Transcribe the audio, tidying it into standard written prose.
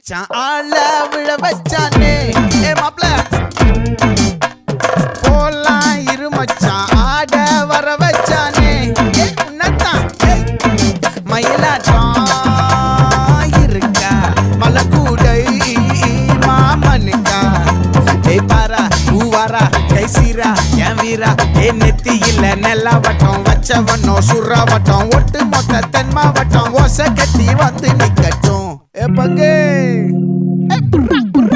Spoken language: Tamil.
மச்சான் ஆள விழ வச்சானே ஏ மாப்ள போலாம் இரு மச்சான் ஆட வர வச்சானே ஏ உன்னதான் மயிலாட்டம் இருக்கா மலக்கூடை மாமனுக்கா ஏ பாரா ஊவாரா கைசீரா என் வீரா ஏ நெத்தி இல்ல நெல்லாவட்டம் வச்சவனோ சுறாவட்டம் ஒட்டு மொத்த தென் மாவட்டம் ஓசை கட்டி வந்து நிக்கட்டும் ஏ பங்கே